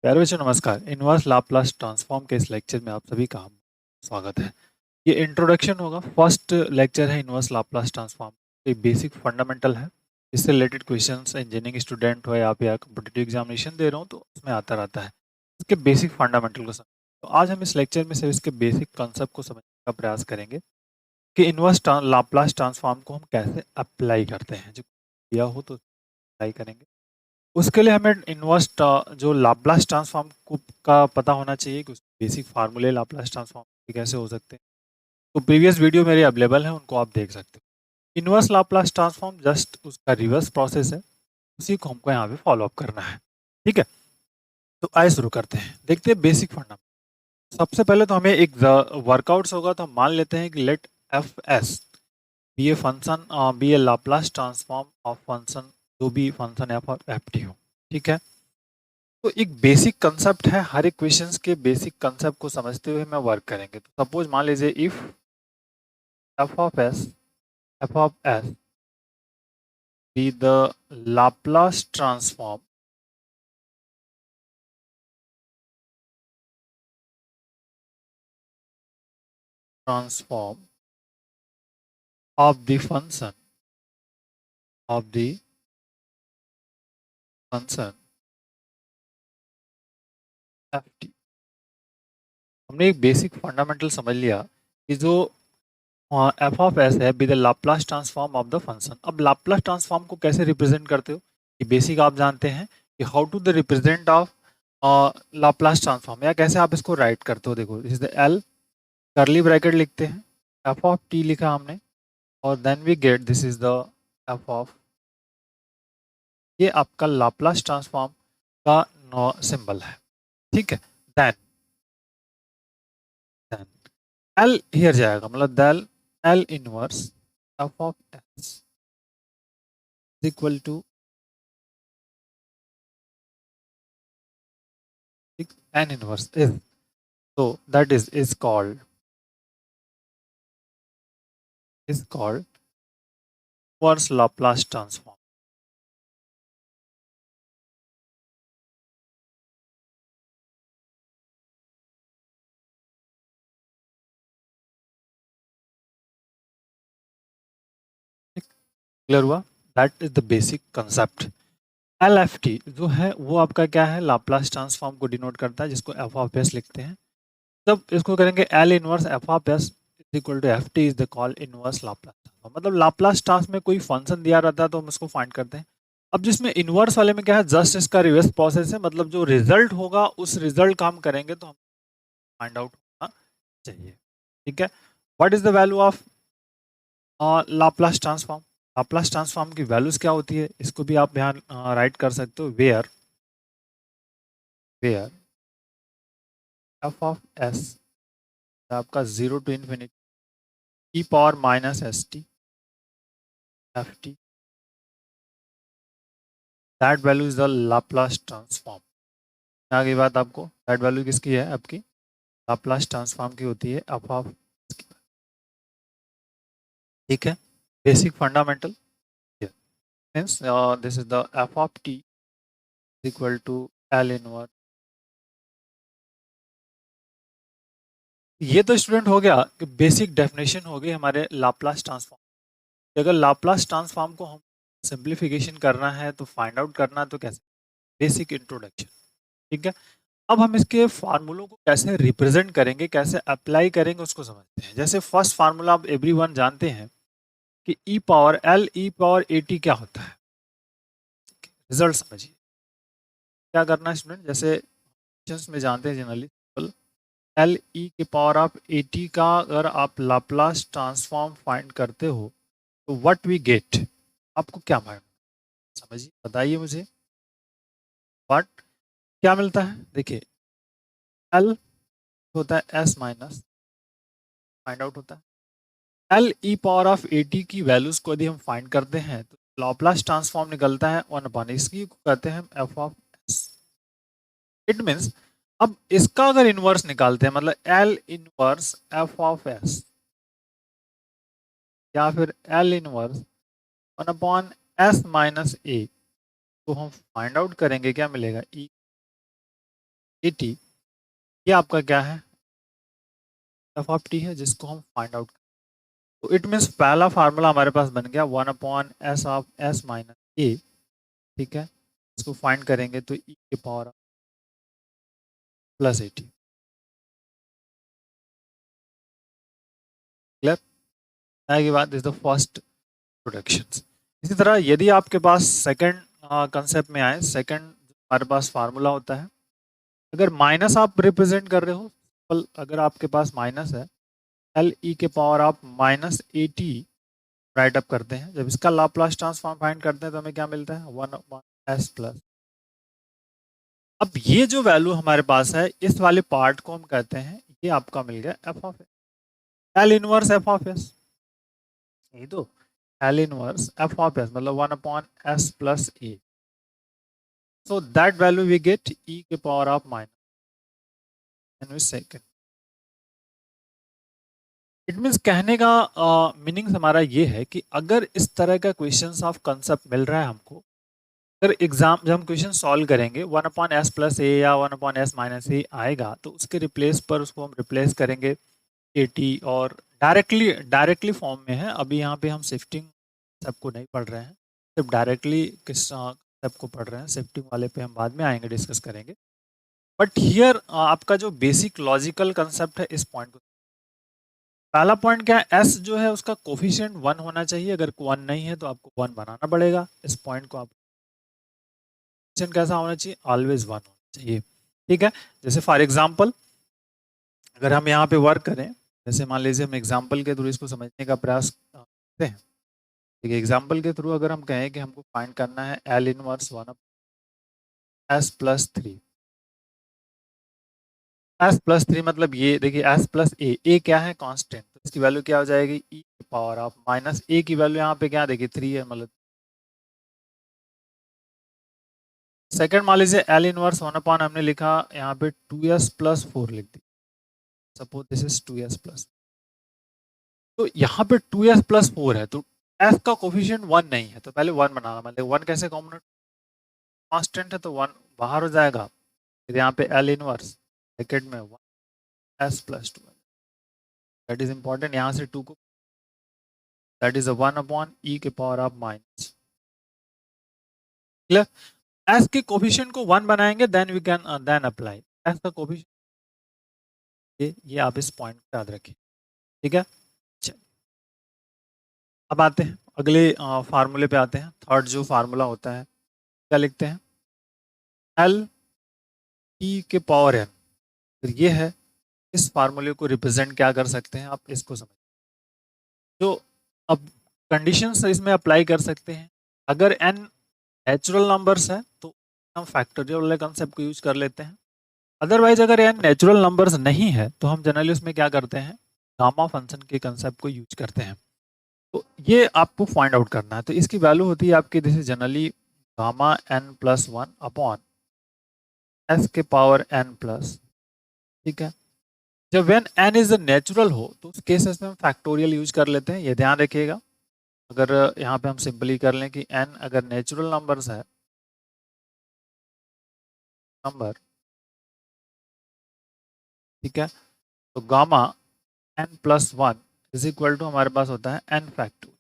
प्यारे बच्चों नमस्कार। इनवर्स लाप्लास ट्रांसफॉर्म के इस लेक्चर में आप सभी का स्वागत है। ये इंट्रोडक्शन होगा, फर्स्ट लेक्चर है इनवर्स लाप्लास ट्रांसफॉर्म। एक बेसिक फंडामेंटल है। इससे रिलेटेड क्वेश्चंस इंजीनियरिंग स्टूडेंट हो या आप या कॉम्पिटिटिव एग्जामिनेशन दे रहे हो तो उसमें आता रहता है। इसके बेसिक फंडामेंटल को समझ, तो आज हम इस लेक्चर में सिर्फ इसके बेसिक कॉन्सेप्ट को समझने का प्रयास करेंगे कि इनवर्स लाप्लास ट्रांसफॉर्म को हम कैसे अप्लाई करते हैं। जो दिया हो तो अप्लाई करेंगे, उसके लिए हमें इनवर्स जो लाप्लास ट्रांसफॉर्म को का पता होना चाहिए कि उसके बेसिक फार्मूले लाप्लास ट्रांसफॉर्म के कैसे हो सकते हैं। तो प्रीवियस वीडियो मेरे अवेलेबल है, उनको आप देख सकते हो। इनवर्स लाप्लास ट्रांसफॉर्म जस्ट उसका रिवर्स प्रोसेस है, उसी को हमको यहाँ पे फॉलो अप करना है। ठीक है, तो आइए शुरू करते हैं, देखते हैं बेसिक फंडा। सबसे पहले तो हमें एक वर्कआउट्स होगा, तो हम मान लेते हैं कि let F S be a function, be a Laplace transform of function, जो भी फंक्शन एफ और एफ टी हो। ठीक है, तो एक बेसिक कंसेप्ट है, हर एक क्वेश्चंस के बेसिक कंसेप्ट को समझते हुए मैं वर्क करेंगे। तो सपोज मान लीजिए if F of S be the Laplace transform of the function F T. हमने एक बेसिक फंडामेंटल समझ लिया कि जो एफ ऑफ एस है be the Laplace transform of the function. अब लाप्लास ट्रांसफॉर्म को कैसे रिप्रेजेंट करते हो, ये बेसिक आप जानते हैं कि how to the represent of Laplace transform, या कैसे आप इसको राइट करते हो। देखो, this is the L, curly bracket लिखते हैं, एफ ऑफ टी लिखा हमने, और then we get this is the F of, ये आपका लाप्लास ट्रांसफॉर्म का सिंबल है। ठीक है, देन देन एल हियर जाएगा, मतलब देल L inverse F of S equal to n inverse is, so that is called inverse Laplace transform. Clear हुआ? That is the basic concept. L F T जो है वो आपका क्या है, लाप्लास ट्रांसफॉर्म को डिनोट करता है, जिसको एफ ऑफ एस लिखते हैं। तब इसको करेंगे L inverse F of S equal to F T is the call inverse Laplace transform. मतलब लाप्लास ट्रांस में कोई फंक्शन दिया रहता है तो हम उसको फाइंड करते हैं। अब जिसमें इनवर्स वाले में क्या है, जस्ट इसका रिवर्स प्रोसेस है, मतलब जो रिजल्ट होगा उस रिजल्ट का हम करेंगे तो हम फाइंड आउट होना चाहिए। ठीक है, what is the value of Laplace transform? Laplace transform की वैल्यूज क्या होती है, इसको भी आप यहाँ राइट कर सकते हो। Where where F of S आपका zero to infinity E power minus S T F T, that value is the Laplace transform. आगे बात आपको, दैट वैल्यू किसकी है, आपकी लाप्लास ट्रांसफॉर्म की होती है एफ ऑफ। ठीक है, basic fundamental means this is the F of T equal to L inverse. ये तो स्टूडेंट हो गया कि बेसिक डेफिनेशन हो गई हमारे लाप्लास ट्रांसफॉर्म। अगर लाप्लास ट्रांसफॉर्म को हम सिंप्लीफिकेशन करना है तो फाइंड आउट करना है तो कैसे, बेसिक इंट्रोडक्शन। ठीक है, अब हम इसके फार्मूलों को कैसे रिप्रेजेंट करेंगे, कैसे अप्लाई करेंगे, उसको समझते हैं। जैसे फर्स्ट फार्मूला आप एवरीवन जानते हैं कि E power L E power A T क्या होता है। रिजल्ट समझिए क्या करना है स्टूडेंट, जैसे क्वेश्चंस में जानते हैं जनरली एल ई के पावर ऑफ ए टी का अगर आप लाप्लास ट्रांसफॉर्म फाइंड करते हो तो व्हाट वी गेट, आपको क्या मालूम, समझिए बताइए मुझे, व्हाट क्या मिलता है। देखिए एल होता है एस माइनस, फाइंड आउट होता है L E power of A T की वैल्यूज को यदि हम फाइंड करते हैं तो लाप्लास ट्रांसफॉर्म निकलता है वन अपॉन, इसकी कहते हैं F of S. It means अब इसका अगर इनवर्स निकालते हैं, मतलब L inverse F of S या फिर L inverse one upon S minus A, तो हम फाइंड आउट करेंगे क्या मिलेगा, ई 80, ये आपका क्या है, एफ ऑफ टी है, जिसको हम फाइंड आउट। तो इट मीन्स पहला फार्मूला हमारे पास बन गया 1/s ऑफ s माइनस ए, ठीक है। इसको फाइंड करेंगे तो e के पावर प्लस 80, क्लियर आएगी बात। Is the first production. इसी तरह यदि आपके पास सेकंड कंसेप्ट में आए, सेकंड हमारे पास फार्मूला होता है, अगर माइनस आप रिप्रेजेंट कर रहे हो, अगर आपके पास माइनस है, एल ई के पावर आप माइनस 80 राइट अप करते हैं, जब इसका लाप्लास ट्रांसफॉर्म फाइंड करते हैं तो हमें क्या मिलता है, 1/s प्लस। अब ये जो वैल्यू हमारे पास है, इस वाले पार्ट को हम कहते हैं, ये आपका मिल गया F of S, L inverse F of S, यही तो L inverse F of S मतलब 1/s plus A. So that value we get e के power of minus N which second. It means कहने का मीनिंग हमारा ये है कि अगर इस तरह का क्वेश्चन ऑफ कंसेप्ट मिल रहा है हमको, अगर एग्जाम जब हम क्वेश्चन सॉल्व करेंगे 1/s प्लस ए या 1/s माइनस ए आएगा, तो उसके रिप्लेस पर उसको हम रिप्लेस करेंगे 80, और डायरेक्टली फॉर्म में है। अभी यहाँ पे हम शिफ्टिंग सबको नहीं पढ़ रहे हैं, सिर्फ डायरेक्टली किस सबको पढ़ रहे हैं, शिफ्टिंग वाले पे हम बाद में आएंगे, डिस्कस करेंगे। बट हियर आपका जो बेसिक लॉजिकल कंसेप्ट है, इस पॉइंट को, पहला पॉइंट क्या है, एस जो है उसका कोफिशिएंट 1 होना चाहिए, अगर 1 नहीं है तो आपको 1 बनाना पड़ेगा। इस पॉइंट को आप कैसा होना चाहिए, ऑलवेज 1 होना चाहिए, ठीक है। जैसे फॉर एग्जांपल अगर हम यहाँ पे वर्क करें, जैसे मान लीजिए हम एग्जांपल के थ्रू इसको समझने का प्रयास करते हैं, ठीक है। एग्जांपल के थ्रू अगर हम कहें कि हमको फाइंड करना है L inverse 1/s plus 3, s plus 3 मतलब ये देखिए s प्लस ए क्या है, कांस्टेंट, तो इसकी वैल्यू क्या हो जाएगी, e की पावर ऑफ माइनस ए की वैल्यू यहाँ पे क्या देखिए 3 है, मतलब सेकंड मान लीजिए एल इनवर्स 1/, हमने लिखा यहाँ पे 2s प्लस 4 लिख दी, suppose this is 2s plus, तो यहाँ पे 2s प्लस 4 है, तो s का कोफिशिएंट 1 नहीं है, तो पहले 1 बनाना, मतलब 1 कैसे कॉमन, कांस्टेंट है तो 1 बाहर हो जाएगा, फिर यहाँ पे एल इनवर्स ब्रैकेट में 1s plus 2, that is important, यहाँ से 2 को, दैट इज 1/e के power of minus, clear. S के कोफिशिएंट को 1 बनाएंगे, then we can then apply S का कोफिशिएंट, ये आप इस पॉइंट को याद रखें, ठीक है। चलिए अब आते हैं अगले फार्मूले पे आते हैं। थर्ड जो फार्मूला होता है, क्या लिखते हैं, एल टी के पावर एन, फिर ये है, इस फार्मूले को रिप्रेजेंट क्या कर सकते हैं, आप इसको समझ, जो अब कंडीशंस इसमें अप्लाई कर सकते हैं। अगर एन नेचुरल नंबर्स है तो हम फैक्टोरियल वाले कंसेप्ट को यूज कर लेते हैं, अदरवाइज अगर एन नेचुरल नंबर्स नहीं है तो हम जनरली उसमें क्या करते हैं, गामा फंक्शन के कंसेप्ट को यूज करते हैं। तो ये आपको फाइंड आउट करना है, तो इसकी वैल्यू होती है आपकी, this is generally gamma N plus 1 upon S के पावर एन प्लस, ठीक है। जब वेन एन इज नेचुरल हो तो उस केसेस में हम फैक्टोरियल यूज कर लेते हैं, ये ध्यान रखिएगा। अगर यहाँ पे हम सिंपली कर लें कि एन अगर नेचुरल नंबर्स है, नंबर, ठीक है, तो gamma N plus 1 is equal to हमारे पास होता है एन फैक्टोरियल।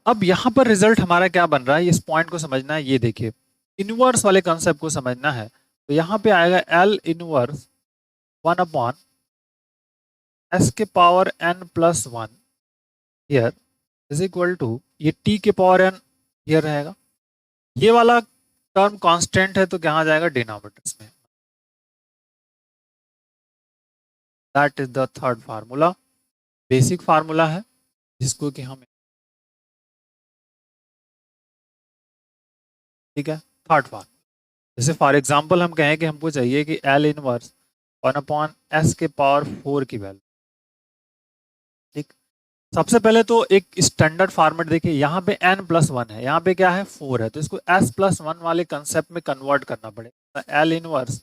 अब यहाँ पर रिजल्ट हमारा क्या बन रहा है, इस पॉइंट को समझना है, ये देखिए इनवर्स वाले कंसेप्ट को समझना है, तो यहाँ पे आएगा एल इनवर्स 1/, एस के power N plus 1 here is equal to, ये टी के पावर एन हियर रहेगा, ये वाला टर्म कांस्टेंट है तो कहाँ जाएगा, डिनोमिनेटर्स में। That is the third formula, basic formula है, जिसको कि हम, ठीक है, थर्ड फार्मूला। जैसे फॉर एग्जांपल हम कहें कि हमको चाहिए कि एल इनवर्स 1/s के पावर 4 की वैल्यू, ठीक। सबसे पहले तो एक स्टैंडर्ड फॉर्मेट देखिए, यहाँ पे n प्लस 1 है, यहाँ पे क्या है 4 है, तो इसको s प्लस 1 वाले कंसेप्ट में कन्वर्ट करना पड़ेगा, तो एल इनवर्स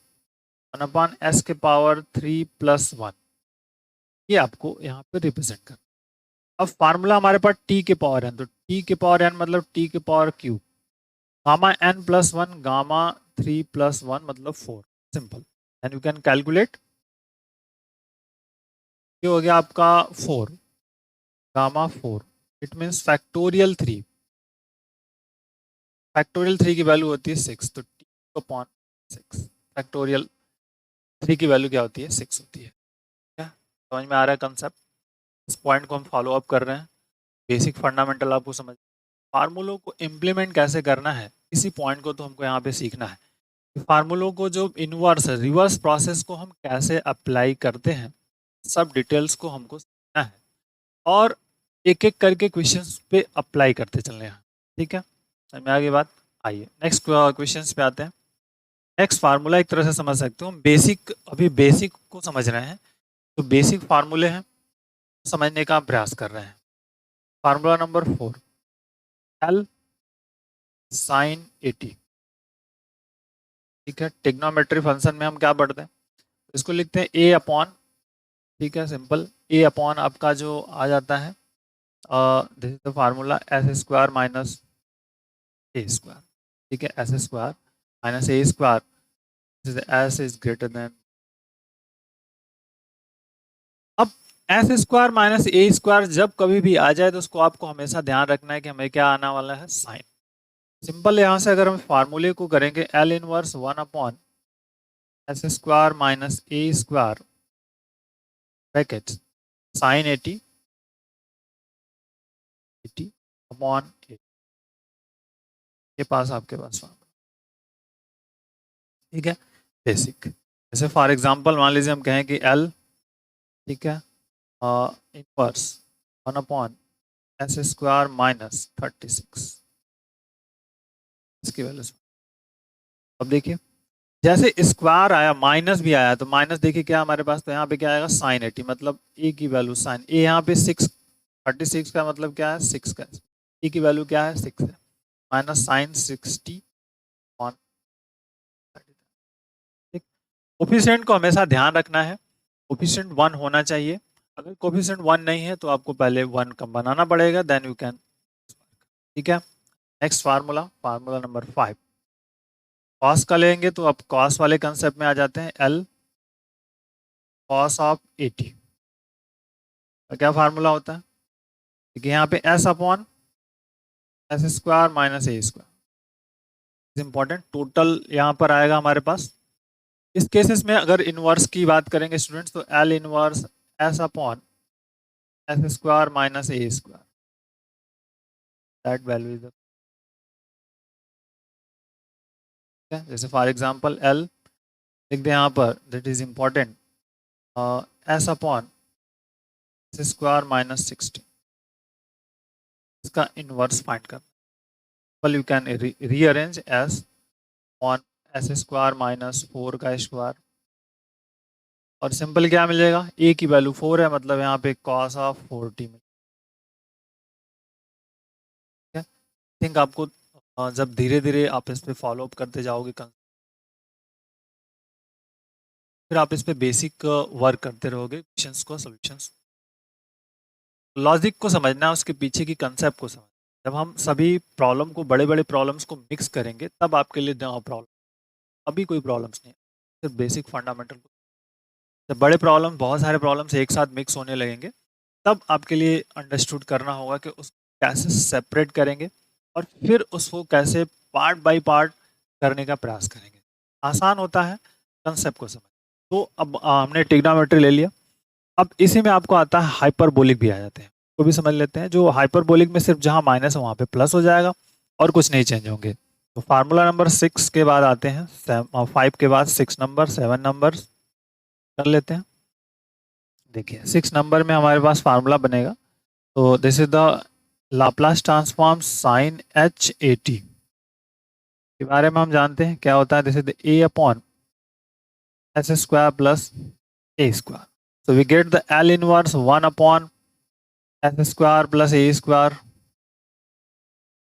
1/s के पावर 3 प्लस 1, ये आपको यहाँ पे रिप्रेजेंट करना। अब फार्मूला हमारे पास t के पावर n, तो t के पावर n मतलब t के power cube, gamma n plus 1 gamma 3 + 1 मतलब 4, simple. And you can calculate, ये हो गया आपका 4, gamma 4, it means factorial 3। Factorial 3 की वैल्यू होती है 6, तो t अपॉन 6, फैक्टोरियल 3 की वैल्यू क्या होती है? 6 होती है। क्या समझ में आ रहा है कंसेप्ट? इस पॉइंट को हम फॉलो अप कर रहे हैं, बेसिक फंडामेंटल आपको समझ, फार्मूलों को इम्प्लीमेंट कैसे करना है, इसी पॉइंट को तो हमको यहाँ पे सीखना है। फार्मूलों को जो इनवर्स रिवर्स प्रोसेस को हम कैसे अप्लाई करते हैं, सब डिटेल्स को हमको सीखना है और एक एक करके क्वेश्चंस पे अप्लाई करते चलने हैं। ठीक है, समझ में आ गई बात? आइए नेक्स्ट क्वेश्चंस पे आते हैं। नेक्स्ट फार्मूला एक तरह से समझ सकते हो, बेसिक, अभी बेसिक को समझ रहे हैं, तो बेसिक फार्मूले हैं, समझने का प्रयास कर रहे हैं। Formula number 4, L sine 80। ठीक है, ट्रिग्नोमेट्री फंक्शन में हम क्या पढ़ते हैं, इसको लिखते हैं ए अपॉन, ठीक है सिंपल, ए अपॉन आपका जो आ जाता है, this is the formula S square minus A square. ठीक है, S square minus A square, this is S is greater than, अब S square minus A square जब कभी भी आ जाए तो उसको आपको हमेशा ध्यान रखना है कि हमें क्या आना वाला है? साइन। सिंपल, यहाँ से अगर हम फार्मूले को करेंगे, L inverse 1 upon S square minus A square bracket sine 80 upon A, ये पास आपके पास फार्मूला। ठीक है, बेसिक। जैसे फॉर एग्जांपल मान लीजिए हम कहें कि एल, ठीक है, inverse 1 upon S square minus 36, इसकी वैल्यू से, अब देखिए जैसे स्क्वायर आया माइनस भी आया, तो माइनस देखिए क्या हमारे पास, तो यहाँ पे क्या आएगा? साइन 80, मतलब ए की वैल्यू साइन ए, यहाँ पे 6, 36 का मतलब क्या है? 6 का, ए की वैल्यू क्या है? 6 है, माइनस साइन 60 ऑन 30। ठीक, कोफिशिएंट को हमेशा ध्यान रखना है, कोफिशिएंट 1 होना चाहिए। अगर कोफिशिएंट 1 नहीं है तो आपको पहले 1 का बनाना पड़ेगा, देन यू कैन। ठीक है, next formula, formula number 5, cos का लेंगे तो अब कॉस वाले कंसेप्ट में आ जाते हैं, एल कॉस ऑफ 80 का क्या फार्मूला होता है? देखिए यहाँ पे S upon S square minus A square, important, total यहाँ पर आएगा हमारे पास। इस केसेस में अगर इनवर्स की बात करेंगे स्टूडेंट्स, तो L inverse S upon S square minus A square, that value is, जैसे फॉर एग्जांपल एल लिख दे यहाँ पर, that is important, S upon S square minus 60, इसका इनवर्स फाइंड कर, well you can rearrange as on S square minus 4 का square, और simple क्या मिलेगा? ए की वैल्यू 4 है, मतलब यहाँ पे cos ऑफ 40 में। थिंक आपको जब धीरे धीरे आप इस पे फॉलो अप करते जाओगे, फिर आप इस पे बेसिक वर्क करते रहोगे, क्वेश्चंस को, सॉल्यूशंस, लॉजिक को समझना, उसके पीछे की कंसेप्ट को समझना। जब हम सभी प्रॉब्लम को, बड़े बड़े प्रॉब्लम्स को मिक्स करेंगे, तब आपके लिए प्रॉब्लम, अभी कोई प्रॉब्लम्स नहीं है, सिर्फ बेसिक फंडामेंटल। जब बड़े प्रॉब्लम, बहुत सारे प्रॉब्लम्स एक साथ मिक्स होने लगेंगे, तब आपके लिए अंडरस्टूड करना होगा कि उसको कैसे सेपरेट करेंगे और फिर उसको कैसे पार्ट बाय पार्ट करने का प्रयास करेंगे। आसान होता है कंसेप्ट को समझ। तो अब हमने ट्रिग्नोमेट्री ले लिया, अब इसी में आपको आता है हाइपरबोलिक भी आ जाते हैं, वो भी समझ लेते हैं। जो हाइपरबोलिक में सिर्फ जहाँ माइनस है वहाँ पे प्लस हो जाएगा और कुछ नहीं चेंज होंगे। तो फार्मूला नंबर 6 के बाद आते हैं 5 के बाद 6 नंबर 7 नंबर कर लेते हैं। देखिए 6 नंबर में हमारे पास फार्मूला बनेगा, तो this is the Laplace transform sine h80 के बारे में हम जानते हैं क्या होता है, this is the a upon S square plus A square, so we get the L inverse 1 upon S square plus A square,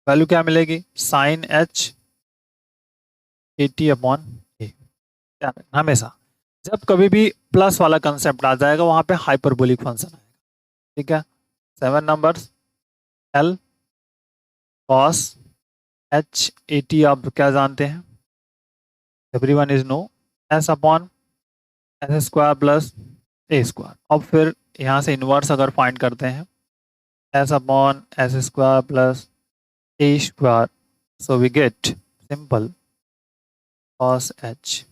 value क्या मिलेगी? Sine h80 upon A. हमेशा जब कभी भी प्लस वाला कंसेप्ट आ जाएगा वहां पे हाइपरबोलिक फंक्शन आएगा। ठीक है, 7 नंबर्स, एल कॉस h80 आप क्या जानते हैं? Everyone is know S upon S square plus A square. अब फिर यहाँ से इन्वर्स अगर फाइंड करते हैं, S upon S square plus A square, so we get simple cos H.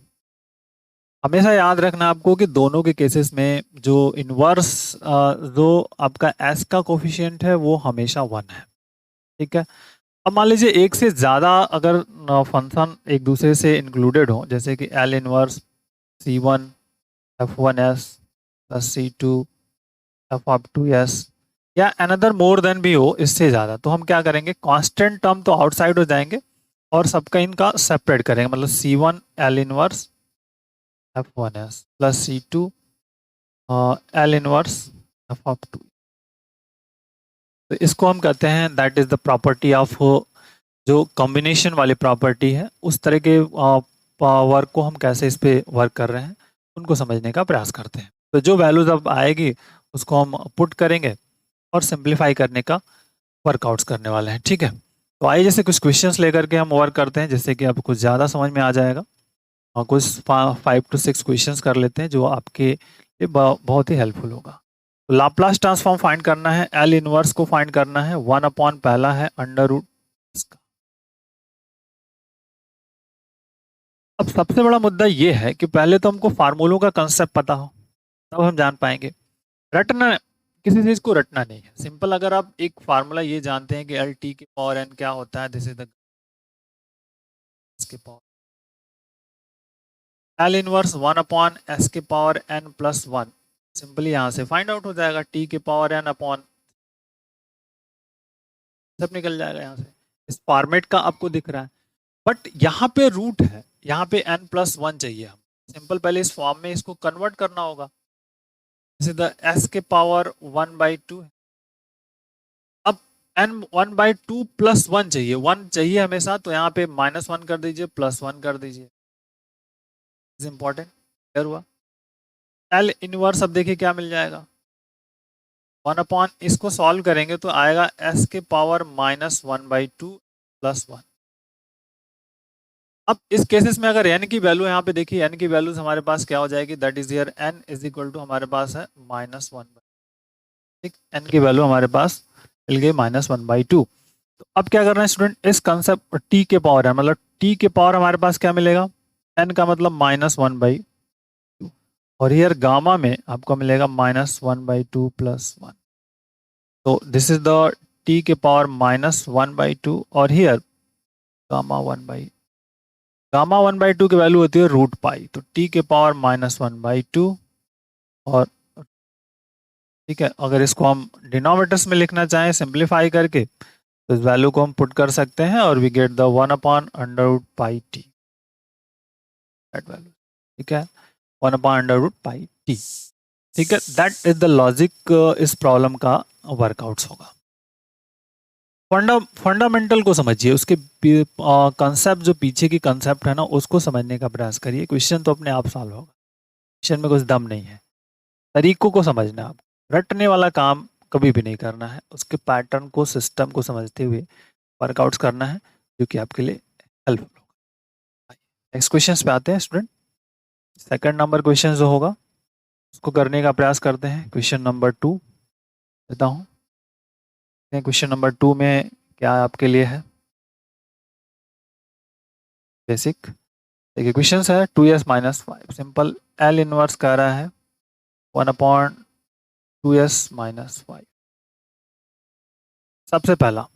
हमेशा याद रखना आपको कि दोनों के केसेस में जो इन्वर्स जो आपका एस का कोफिशिएंट है वो हमेशा 1 है, ठीक है। अब मान लीजिए एक से ज़्यादा अगर फंक्शन एक दूसरे से इंक्लूडेड हो, जैसे कि L inverse C1 F1s plus C2 F2s या अनदर मोर देन भी हो इससे ज़्यादा, तो हम क्या करेंगे, कांस्टेंट टर्म तो आउटसाइड हो जाएंगे और सबका इनका सेपरेट करेंगे। मतलब C1 L inverse F1s plus C2 L inverse F2। तो इसको हम कहते हैं that is the property of, जो कॉम्बिनेशन वाली प्रॉपर्टी है उस तरह के वर्क को हम कैसे इस पे वर्क कर रहे हैं उनको समझने का प्रयास करते हैं। तो जो वैल्यूज अब आएगी उसको हम पुट करेंगे और सिंप्लीफाई करने का वर्कआउट्स करने वाले हैं, ठीक है। तो आइए जैसे कुछ क्वेश्चंस लेकर के हम वर्क करते हैं, जिससे कि आपको कुछ ज़्यादा समझ में आ जाएगा। और कुछ 5 to 6 क्वेश्चंस कर लेते हैं जो आपके लिए बहुत ही हेल्पफुल होगा। तो लाप्लास ट्रांसफॉर्म फाइंड करना है, एल इनवर्स को फाइंड करना है, 1 अपॉन पहला है अंडर रूट इसका। अब सबसे बड़ा मुद्दा ये है कि पहले तो हमको फार्मूलों का कंसेप्ट पता हो, तब हम जान पाएंगे। रटना, किसी चीज को रटना नहीं है, सिंपल। अगर आप एक फार्मूला ये जानते हैं कि एल टी की पावर एन क्या होता है, दिस इज द के power L inverse 1 upon S के पावर एन प्लस 1, सिंपली यहां से फाइंड आउट हो जाएगा, टी के पावर एन अपॉन सब निकल जाएगा यहाँ से। इस फॉर्मेट का आपको दिख रहा है, बट यहाँ पे रूट है, यहाँ पे n प्लस 1 चाहिए। हम सिंपल पहले इस फॉर्म में इसको कन्वर्ट करना होगा, जैसे द s के पावर 1/2 है। अब n 1/2 प्लस 1 चाहिए, 1 चाहिए हमेशा, तो यहाँ पे -1 कर दीजिए, +1 कर दीजिए, इज इंपॉर्टेंट। क्लियर हुआ। l इनवर्स अब देखिए क्या मिल जाएगा, 1 अपॉन, इसको सॉल्व करेंगे तो आएगा s के पावर -1/2 प्लस 1। अब इस केसेस में अगर n की वैल्यू यहाँ पे देखिए, n की वैल्यूज हमारे पास क्या हो जाएगी, that is here n is equal to हमारे पास है -1, ठीक। n की वैल्यू हमारे पास मिल गई -1/2। तो अब क्या करना है स्टूडेंट, इस कंसेप्ट t के पावर है, मतलब t के पावर हमारे पास क्या मिलेगा, n का मतलब -1/2, और हियर गामा में आपको मिलेगा -1/2 प्लस 1। तो दिस इज द t के पावर -1/2 और हियर गामा 1/2। गामा 1/2 की वैल्यू होती है √π, तो t के पावर -1/2 और ठीक है। अगर इसको हम डिनोमिनेटर्स में लिखना चाहें सिंप्लीफाई करके, तो इस वैल्यू को हम पुट कर सकते हैं और वी गेट द 1 अपॉन √πt, दैट वैल्यू, ठीक है, 1 अपॉन √πt, ठीक है। दैट इज द लॉजिक इस प्रॉब्लम का वर्कआउट्स होगा। फंडामेंटल को समझिए, उसके कंसेप्ट जो पीछे की कंसेप्ट है ना उसको समझने का प्रयास करिए। क्वेश्चन तो अपने आप सॉल्व होगा, क्वेश्चन में कुछ दम नहीं है, तरीकों को समझना है आपको। रटने वाला काम कभी भी नहीं करना है, उसके पैटर्न को, सिस्टम को समझते हुए वर्कआउट्स करना है, जो कि आपके लिए हेल्पफुल होगा। नेक्स्ट क्वेश्चन पे आते हैं स्टूडेंट। सेकंड नंबर क्वेश्चन जो होगा उसको करने का प्रयास करते हैं। क्वेश्चन नंबर 2 देता हूँ। क्वेश्चन नंबर 2 में क्या आपके लिए है, बेसिक। देखिए क्वेश्चन है 2s-5, सिंपल। एल इनवर्स कह रहा है 1 अपॉन 2s-5। सबसे पहला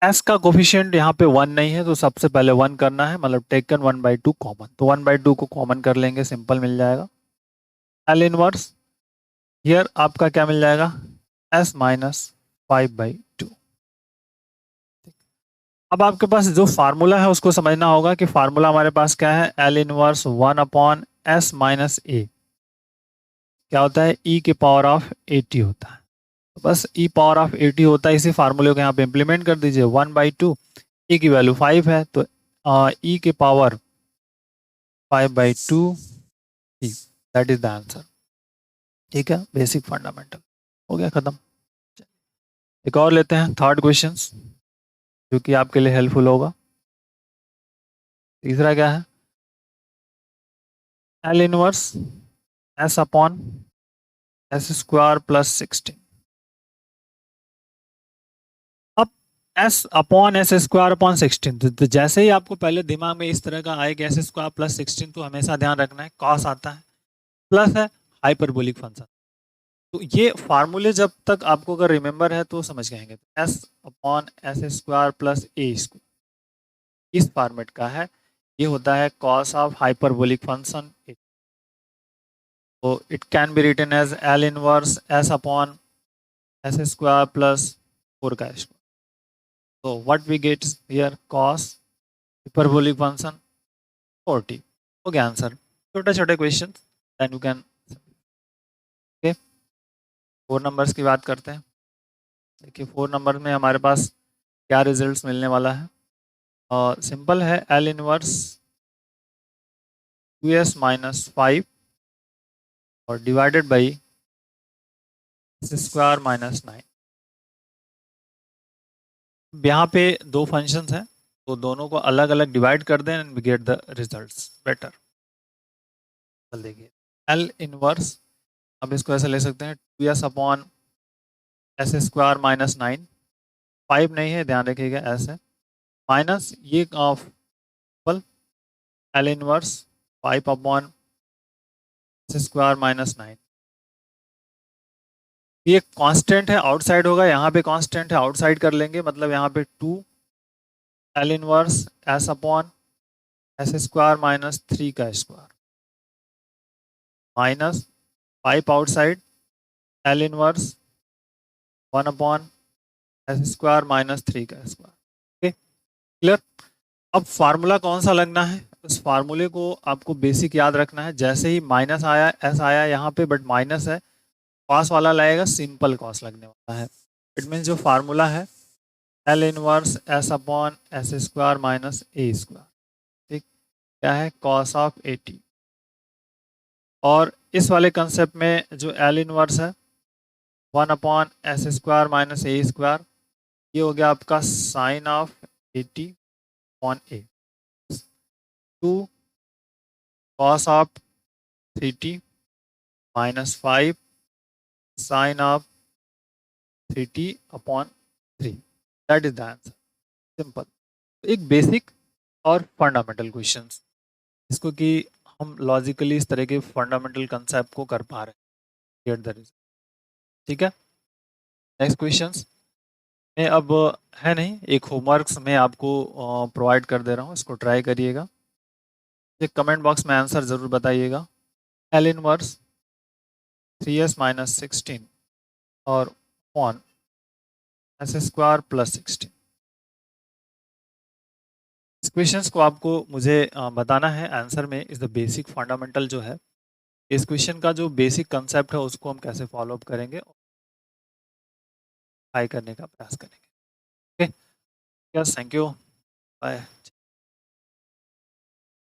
s का कोफिशिएंट यहाँ पे 1 नहीं है, तो सबसे पहले 1 करना है, मतलब टेकन 1/2 कॉमन, तो 1/2 को कॉमन कर लेंगे, सिंपल मिल जाएगा। एल इनवर्स हियर आपका क्या मिल जाएगा, s-5/2। अब आपके पास जो फार्मूला है उसको समझना होगा कि फार्मूला हमारे पास क्या है, एल इनवर्स 1 अपॉन s-a क्या होता है, e के पावर ऑफ 80 होता है। तो बस e पावर ऑफ 80 होता है, इसी फार्मूले को यहाँ पे इम्प्लीमेंट कर दीजिए। 1/2, e की वैल्यू 5 है, तो e के power 5/2, that is the answer, ठीक है। बेसिक फंडामेंटल हो गया खत्म। एक और लेते हैं, थर्ड क्वेश्चन, जो कि आपके लिए हेल्पफुल होगा। तीसरा क्या है, L inverse S upon S square plus 16। अब S upon S square upon 16, तो जैसे ही आपको पहले दिमाग में इस तरह का आएगा एस स्क्वायर प्लस 16, तो हमेशा ध्यान रखना है कॉस आता है, प्लस है हाइपरबोलिक फंक्शन। तो ये फार्मूले जब तक आपको अगर रिमेंबर है तो समझ जाएंगे। S upon S square plus A square इस फॉर्मेट का है, ये होता है कॉस ऑफ हाइपरबोलिक फंक्शन। तो it can be written as L inverse S upon S square plus 4 का स्क्वायर। तो what we get here cos hyperbolic function 40। हो गया आंसर। छोटे छोटे question then you can. Okay, 4 numbers की बात करते हैं। देखिए 4 नंबर में हमारे पास क्या रिजल्ट्स मिलने वाला है। सिंपल है, एल इनवर्स 2s माइनस 5 और divided by S square minus 9। यहाँ पे दो फंक्शंस हैं, तो दोनों को अलग अलग डिवाइड कर दें and we get the results better. चल देखिए एल इनवर्स, अब इसको ऐसे ले सकते हैं 2s upon S square minus 9। 5 नहीं है, ध्यान रखिएगा, एस है, माइनस ये of L inverse 5 upon S square minus 9। ये कांस्टेंट है, आउटसाइड होगा, यहाँ पे कांस्टेंट है, आउटसाइड कर लेंगे, मतलब यहाँ पे 2 L inverse S upon S square minus 3 का square minus 5 outside L inverse 1 upon S square minus 3 का स्क्वायर। Okay, clear. अब फार्मूला कौन सा लगना है, उस फार्मूले को आपको बेसिक याद रखना है। जैसे ही माइनस आया, एस आया यहाँ पे, बट माइनस है, कॉस वाला लगेगा, सिंपल कॉस लगने वाला है। इट मीन्स जो फार्मूला है L inverse S upon S square minus A square, ठीक, क्या है, कॉस ऑफ 80। और इस वाले कंसेप्ट में जो एल इनवर्स है 1 upon S square minus A square, ये हो गया आपका sine of 80 upon A, 2 cos of 3t minus 5 sine of 3t upon 3। That is the answer, simple. एक बेसिक और फंडामेंटल क्वेश्चंस, इसको कि हम लॉजिकली इस तरह के फंडामेंटल कंसेप्ट को कर पा रहे हैं, गेट द रिजल्ट। ठीक है, नेक्स्ट क्वेश्चंस में अब है नहीं, एक होमवर्क्स में आपको प्रोवाइड कर दे रहा हूँ, इसको ट्राई करिएगा। एक कमेंट बॉक्स में आंसर ज़रूर बताइएगा। एल इनवर्स 3s माइनस 16 और ऑन एस स्क्वायर प्लस 16। इस क्वेश्चंस को आपको मुझे बताना है आंसर में। इस द बेसिक फंडामेंटल जो है, इस क्वेश्चन का जो बेसिक कंसेप्ट है उसको हम कैसे फॉलो अप करेंगे, ट्राई करने का प्रयास करेंगे। Okay, yes, thank you, bye.